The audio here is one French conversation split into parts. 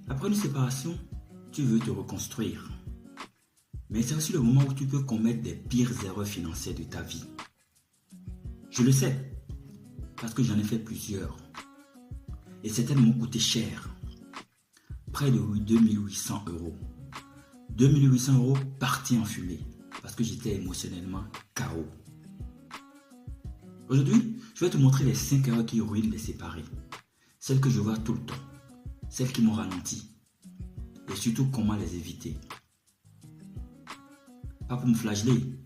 Après une séparation, tu veux te reconstruire. Mais c'est aussi le moment où tu peux commettre des pires erreurs financières de ta vie. Je le sais, parce que j'en ai fait plusieurs. Et certaines m'ont coûté cher. Près de 2800 euros. 2800 euros partis en fumée, parce que j'étais émotionnellement KO. Aujourd'hui, je vais te montrer les 5 erreurs qui ruinent les séparés. Celles que je vois tout le temps. Celles qui m'ont ralenti. Et surtout comment les éviter. Pas pour me flageller,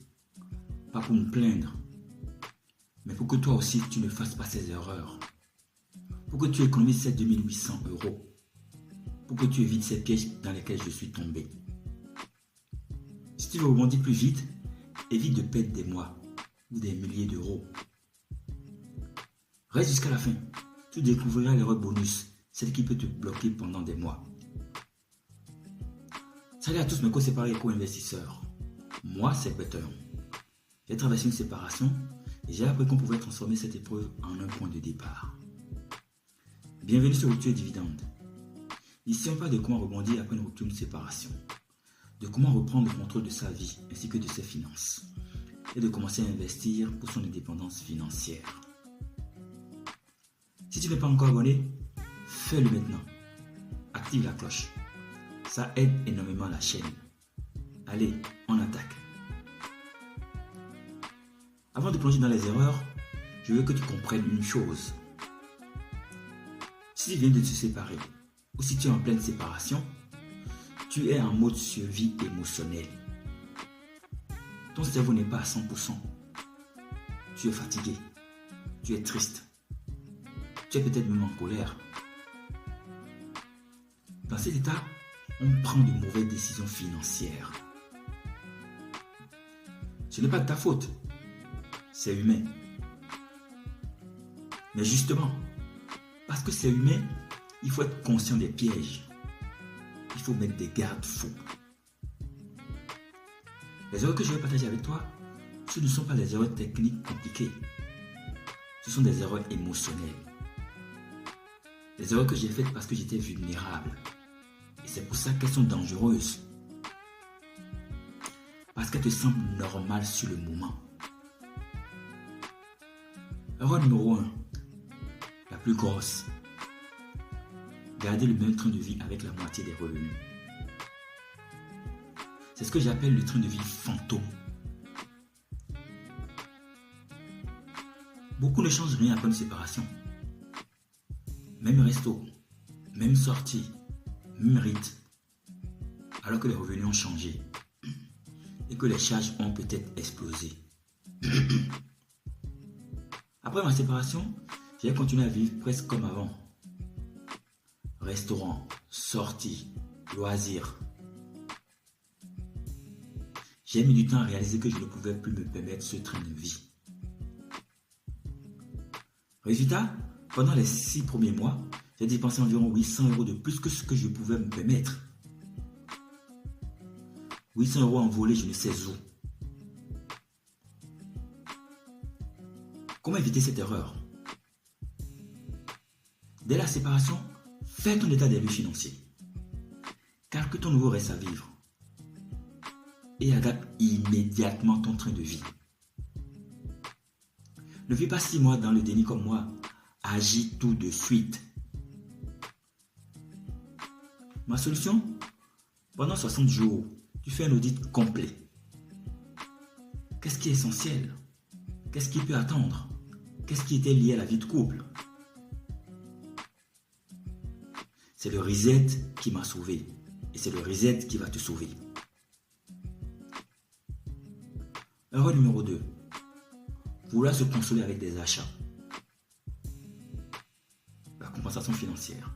pas pour me plaindre, mais pour que toi aussi tu ne fasses pas ces erreurs. Pour que tu économises ces 2800 euros. Pour que tu évites ces pièges dans lesquels je suis tombé. Si tu veux rebondir plus vite, évite de perdre des mois ou des milliers d'euros. Reste jusqu'à la fin. Tu découvriras l'erreur bonus, celle qui peut te bloquer pendant des mois. Salut à tous mes co-séparés et co-investisseurs. Moi, c'est Peter. J'ai traversé une séparation et j'ai appris qu'on pouvait transformer cette épreuve en un point de départ. Bienvenue sur Rupture et Dividende. Ici, on parle de comment rebondir après une rupture, une séparation, de comment reprendre le contrôle de sa vie ainsi que de ses finances et de commencer à investir pour son indépendance financière. Si tu n'es pas encore abonné, fais-le maintenant. Active la cloche. Ça aide énormément la chaîne. Allez, on attaque. Avant de plonger dans les erreurs, je veux que tu comprennes une chose. Si tu viens de te séparer, ou si tu es en pleine séparation, tu es en mode survie émotionnelle. Ton cerveau n'est pas à 100%. Tu es fatigué. Tu es triste. Tu es peut-être même en colère. Dans cet état, on prend de mauvaises décisions financières. Ce n'est pas de ta faute. C'est humain. Mais justement, parce que c'est humain, il faut être conscient des pièges. Il faut mettre des garde-fous. Les erreurs que je vais partager avec toi, ce ne sont pas des erreurs techniques compliquées. Ce sont des erreurs émotionnelles. Des erreurs que j'ai faites parce que j'étais vulnérable. Et c'est pour ça qu'elles sont dangereuses. Parce qu'elles te semblent normales sur le moment. Erreur numéro 1. La plus grosse. Garder le même train de vie avec la moitié des revenus. C'est ce que j'appelle le train de vie fantôme. Beaucoup ne changent rien après une séparation. Même resto, même sortie, même rite. Alors que les revenus ont changé. Et que les charges ont peut-être explosé. Après ma séparation, j'ai continué à vivre presque comme avant. Restaurant, sortie, loisirs. J'ai mis du temps à réaliser que je ne pouvais plus me permettre ce train de vie. Résultat, pendant les 6 premiers mois, j'ai dépensé environ 800 euros de plus que ce que je pouvais me permettre. 800 euros envolés je ne sais où. Comment éviter cette erreur? Dès la séparation, fais ton état des lieux financiers. Calcule ton nouveau reste à vivre. Et adapte immédiatement ton train de vie. Ne vis pas 6 mois dans le déni comme moi. Agis tout de suite. Ma solution? Pendant 60 jours, tu fais un audit complet. Qu'est-ce qui est essentiel? Qu'est-ce qui peut attendre? Qu'est-ce qui était lié à la vie de couple? C'est le reset qui m'a sauvé. Et c'est le reset qui va te sauver. Erreur numéro 2. Vouloir se consoler avec des achats. La compensation financière.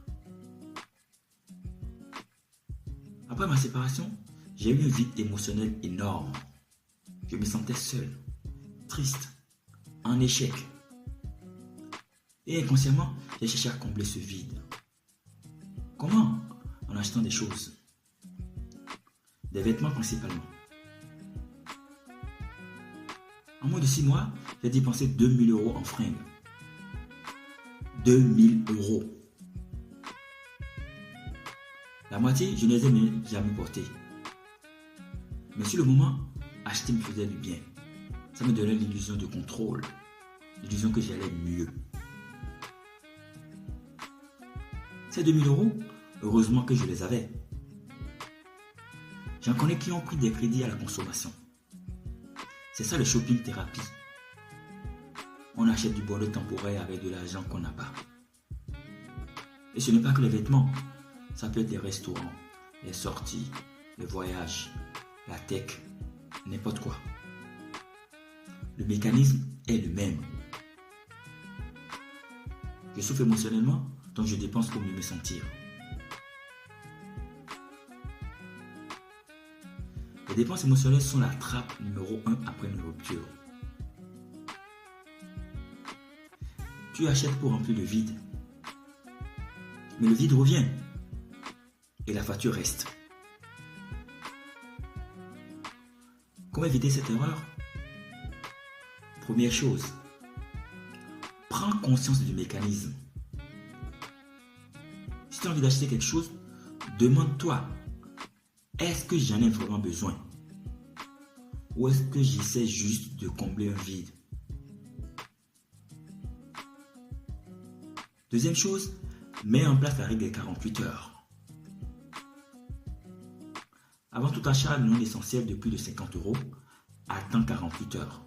Après ma séparation, j'ai eu un vide émotionnel énorme. Je me sentais seul, triste, en échec. Et inconsciemment, j'ai cherché à combler ce vide. Comment? En achetant des choses. Des vêtements principalement. En moins de 6 mois, j'ai dépensé 2000 euros en fringues. 2000 euros. La moitié, je ne les ai même jamais portés. Mais sur le moment, acheter me faisait du bien. Ça me donnait l'illusion de contrôle, l'illusion que j'allais mieux. Ces 2000 euros, heureusement que je les avais. J'en connais qui ont pris des crédits à la consommation. C'est ça le shopping thérapie. On achète du bonheur temporaire avec de l'argent qu'on n'a pas. Et ce n'est pas que les vêtements. Ça peut être les restaurants, les sorties, les voyages, la tech, n'importe quoi. Le mécanisme est le même. Je souffre émotionnellement, donc je dépense pour mieux me sentir. Les dépenses émotionnelles sont la trappe numéro 1 après une rupture. Tu achètes pour remplir le vide. Mais le vide revient. Et la facture reste. Comment éviter cette erreur? Première chose, prends conscience du mécanisme. Si tu as envie d'acheter quelque chose, demande-toi, est-ce que j'en ai vraiment besoin? Ou est-ce que j'essaie juste de combler un vide? Deuxième chose, mets en place la règle des 48 heures. Avant tout achat non essentiel de plus de 50 euros, attends 48 heures.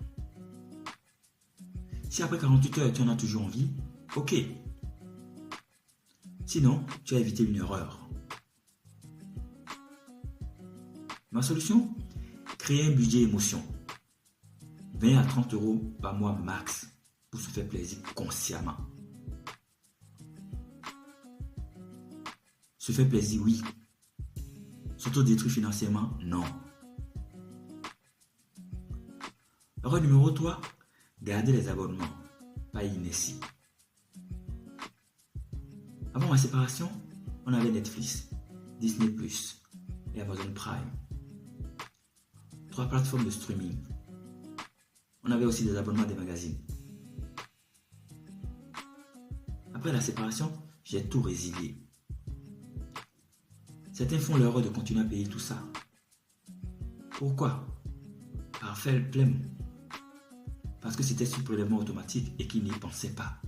Si après 48 heures tu en as toujours envie, ok. Sinon, tu as évité une erreur. Ma solution? Créer un budget émotion. 20 à 30 euros par mois max pour se faire plaisir consciemment. Se faire plaisir, oui. S'autodétruire financièrement, non. Erreur numéro 3, garder les abonnements, pas inertie. Avant ma séparation, on avait Netflix, Disney+, et Amazon Prime. 3 plateformes de streaming. On avait aussi des abonnements à des magazines. Après la séparation, j'ai tout résilié. Certains font l'erreur de continuer à payer tout ça. Pourquoi? Par flemme. Parce que c'était sur prélèvement automatique et qu'ils n'y pensaient pas.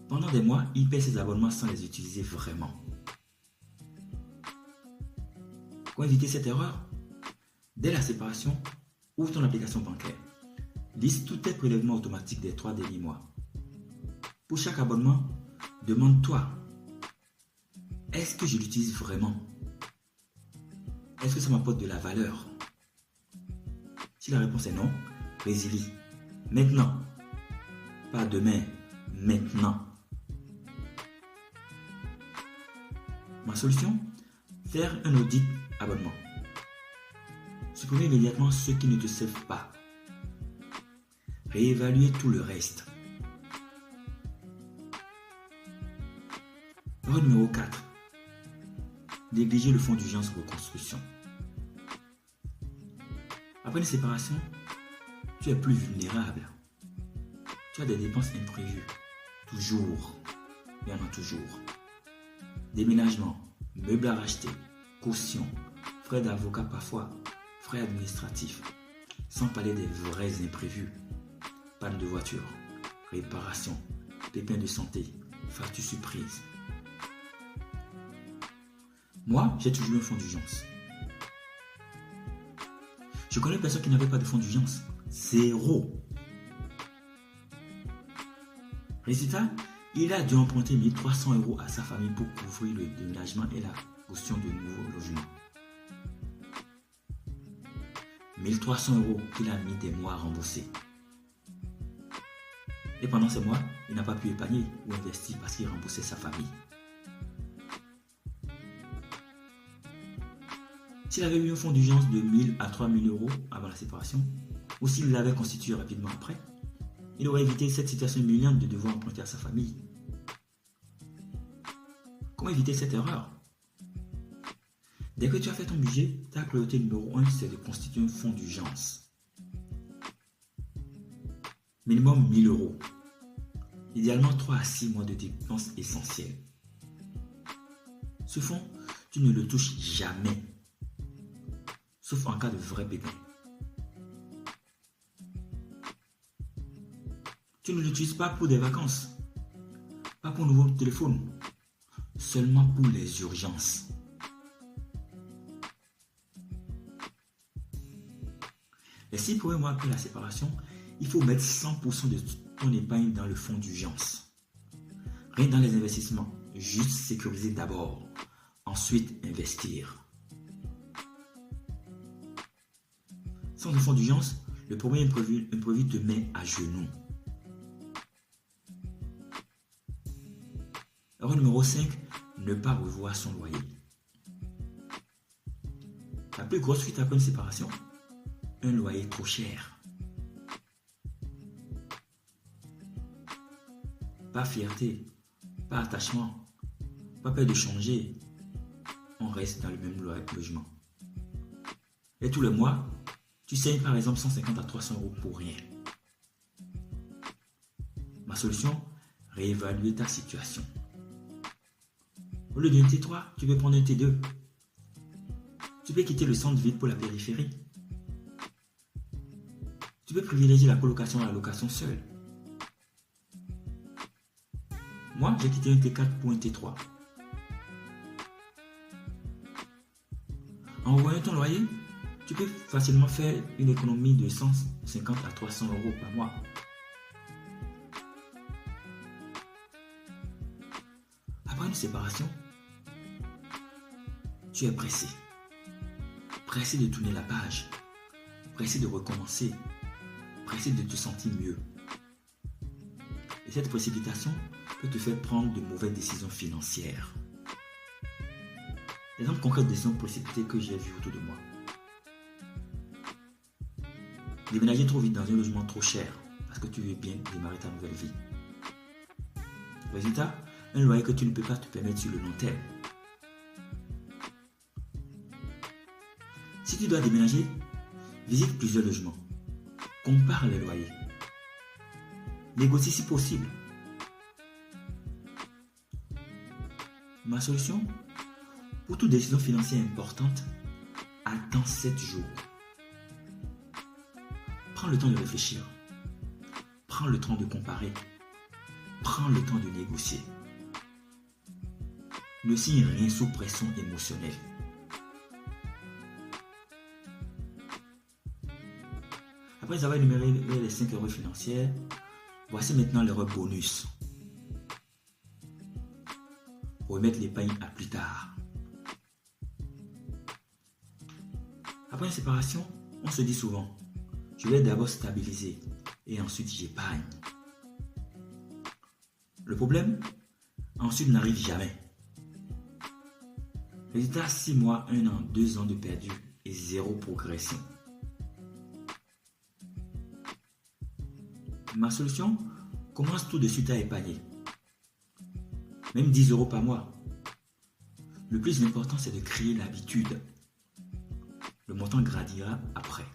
Pendant des mois, ils paient ces abonnements sans les utiliser vraiment. Comment éviter cette erreur? Dès la séparation, ouvre ton application bancaire. Liste tous tes prélèvements automatiques des 3 derniers mois. Pour chaque abonnement, demande-toi, est-ce que je l'utilise vraiment? Est-ce que ça m'apporte de la valeur? Si la réponse est non, résilie. Maintenant. Pas demain, maintenant. Ma solution? Faire un audit abonnement. Supprimer immédiatement ceux qui ne te servent pas. Réévaluer tout le reste. Erreur numéro 4. Négliger le fonds d'urgence reconstruction. Après une séparation, tu es plus vulnérable. Tu as des dépenses imprévues. Toujours. Il y en a toujours. Déménagement, meubles à racheter, caution, frais d'avocat parfois, frais administratifs. Sans parler des vrais imprévus. Panne de voiture, réparation, pépins de santé, facture surprise. Moi, j'ai toujours un fonds d'urgence. Je connais personne qui n'avait pas de fonds d'urgence. 0. Résultat, il a dû emprunter 1300 euros à sa famille pour couvrir le déménagement et la caution de nouveaux logements. 1300 euros qu'il a mis des mois à rembourser. Et pendant ces mois, il n'a pas pu épargner ou investir parce qu'il remboursait sa famille. S'il avait eu un fonds d'urgence de 1000 à 3000 euros avant la séparation, ou s'il l'avait constitué rapidement après, il aurait évité cette situation humiliante de devoir emprunter à sa famille. Comment éviter cette erreur? Dès que tu as fait ton budget, ta priorité numéro 1, c'est de constituer un fonds d'urgence. Minimum 1000 euros. Idéalement 3 à 6 mois de dépenses essentielles. Ce fonds, tu ne le touches jamais, sauf en cas de vrai pépin. Tu ne l'utilises pas pour des vacances, pas pour un nouveau téléphone, seulement pour les urgences. Les 6 premiers mois après la séparation, il faut mettre 100% de ton épargne dans le fonds d'urgence. Rien dans les investissements, juste sécuriser d'abord, ensuite investir. Sans le fonds d'urgence, le premier imprévu te met à genoux. Erreur numéro 5, ne pas revoir son loyer. La plus grosse fuite après une séparation, un loyer trop cher. Pas fierté, pas attachement, pas peur de changer. On reste dans le même logement. Et tous les mois, tu saignes par exemple 150 à 300 euros pour rien. Ma solution, réévaluer ta situation. Au lieu d'un T3, tu peux prendre un T2. Tu peux quitter le centre-ville pour la périphérie. Tu peux privilégier la colocation à la location seule. Moi, j'ai quitté un T4 pour un T3. En revoyant ton loyer, tu peux facilement faire une économie de 150 à 300 euros par mois. Après une séparation, tu es pressé. Pressé de tourner la page. Pressé de recommencer. Pressé de te sentir mieux. Et cette précipitation peut te faire prendre de mauvaises décisions financières. Exemple concret de décisions précipitées que j'ai vues autour de moi. Déménager trop vite dans un logement trop cher parce que tu veux bien démarrer ta nouvelle vie. Résultat, un loyer que tu ne peux pas te permettre sur le long terme. Si tu dois déménager, visite plusieurs logements. Compare les loyers. Négocie si possible. Ma solution? Pour toute décision financière importante, attends 7 jours. Prends le temps de réfléchir. Prends le temps de comparer. Prends le temps de négocier. Ne signe rien sous pression émotionnelle. Après avoir énuméré les 5 erreurs financières, voici maintenant l'erreur bonus. Remettre l'épargne à plus tard. Après une séparation, on se dit souvent, je vais d'abord stabiliser et ensuite j'épargne. Le problème, ensuite n'arrive jamais. Résultat, 6 mois, 1 an, 2 ans de perdu et 0 progression. Ma solution, commence tout de suite à épargner. Même 10 euros par mois. Le plus important, c'est de créer l'habitude. Le montant gradira après.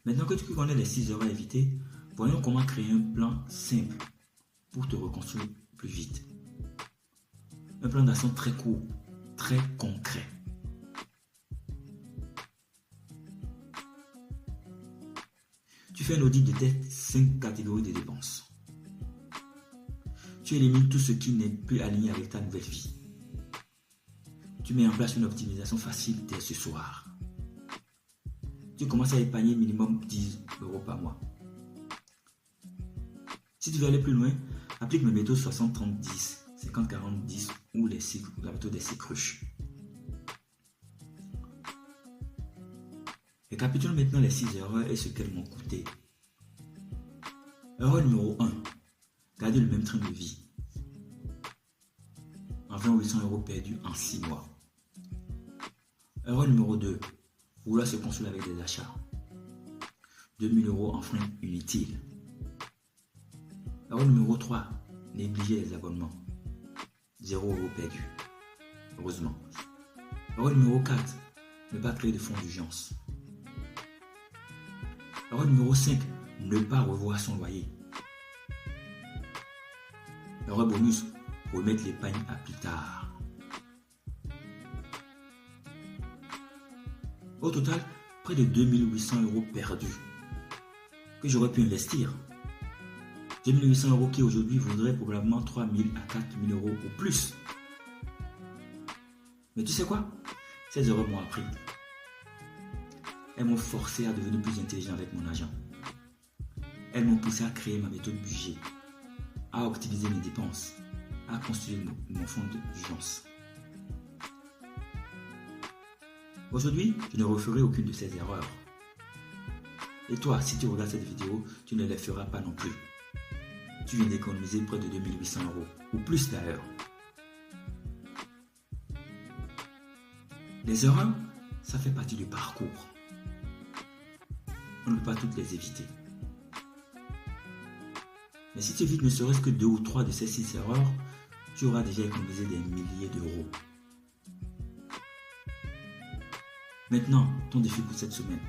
Maintenant que tu connais les 6 erreurs à éviter, voyons comment créer un plan simple pour te reconstruire plus vite. Un plan d'action très court, très concret. Tu fais un audit de tes 5 catégories de dépenses. Tu élimines tout ce qui n'est plus aligné avec ta nouvelle vie. Tu mets en place une optimisation facile dès ce soir. Tu commences à épargner minimum 10 euros par mois. Si tu veux aller plus loin, applique mes méthodes 60-30-10, 50-40-10 ou la méthode des 6 cruches. Récapitule maintenant les 6 erreurs et ce qu'elles m'ont coûté. Erreur numéro 1. Garder le même train de vie. Environ 800 euros perdus en 6 mois. Erreur numéro 2. Vouloir se consoler avec des achats. 2000 euros en frein inutiles. Erreur numéro 3. Négliger les abonnements. 0 euros perdus. Heureusement. Erreur numéro 4. Ne pas créer de fonds d'urgence. Erreur numéro 5. Ne pas revoir son loyer. Heureux bonus pour mettre l'épargne à plus tard. Au total, près de 2800 € perdus que j'aurais pu investir. 2800 € qui aujourd'hui vaudraient probablement 3000 à 4000 € ou plus. Mais tu sais quoi? Ces erreurs m'ont appris. Elles m'ont forcé à devenir plus intelligent avec mon argent. Elles m'ont poussé à créer ma méthode budget, à optimiser mes dépenses, à construire mon fonds d'urgence. Aujourd'hui, je ne referai aucune de ces erreurs. Et toi, si tu regardes cette vidéo, tu ne les feras pas non plus. Tu viens d'économiser près de 2800 €, ou plus d'ailleurs. Les erreurs, ça fait partie du parcours. On ne peut pas toutes les éviter. Mais si tu évites ne serait-ce que 2 ou 3 de ces 6 erreurs, tu auras déjà économisé des milliers d'euros. Maintenant, ton défi pour cette semaine.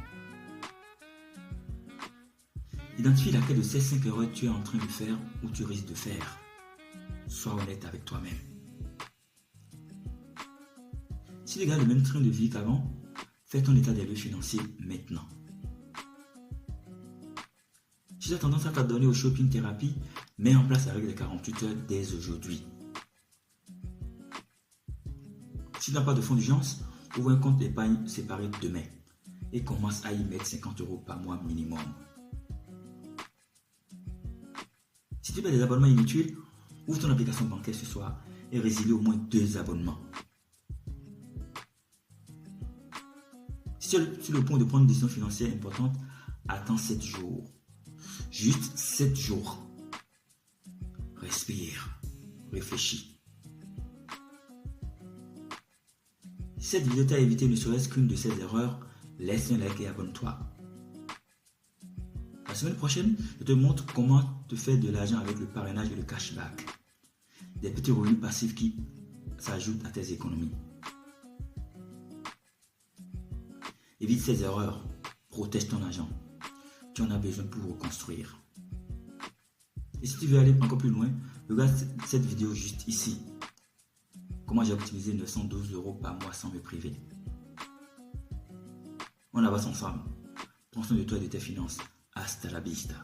Identifie laquelle de ces 5 erreurs tu es en train de faire ou tu risques de faire. Sois honnête avec toi-même. Si tu gardes le même train de vie qu'avant, fais ton état des lieux financiers maintenant. Si tu as tendance à t'adonner au shopping thérapie, mets en place la règle des 48 heures dès aujourd'hui. Si tu n'as pas de fonds d'urgence, ouvre un compte d'épargne séparé demain et commence à y mettre 50 € par mois minimum. Si tu payes des abonnements inutiles, ouvre ton application bancaire ce soir et résilie au moins 2 abonnements. Si tu es sur le point de prendre une décision financière importante, attends 7 jours. Juste 7 jours. Respire. Réfléchis. Si cette vidéo t'a évité ne serait-ce qu'une de ces erreurs, laisse un like et abonne-toi. La semaine prochaine, je te montre comment te faire de l'argent avec le parrainage et le cashback. Des petits revenus passifs qui s'ajoutent à tes économies. Évite ces erreurs. Protège ton argent. Tu en as besoin pour reconstruire. Et si tu veux aller encore plus loin, regarde cette vidéo juste ici. Comment j'ai optimisé 912 € par mois sans me priver. On avance ensemble. Prends soin de toi et de tes finances. Hasta la vista.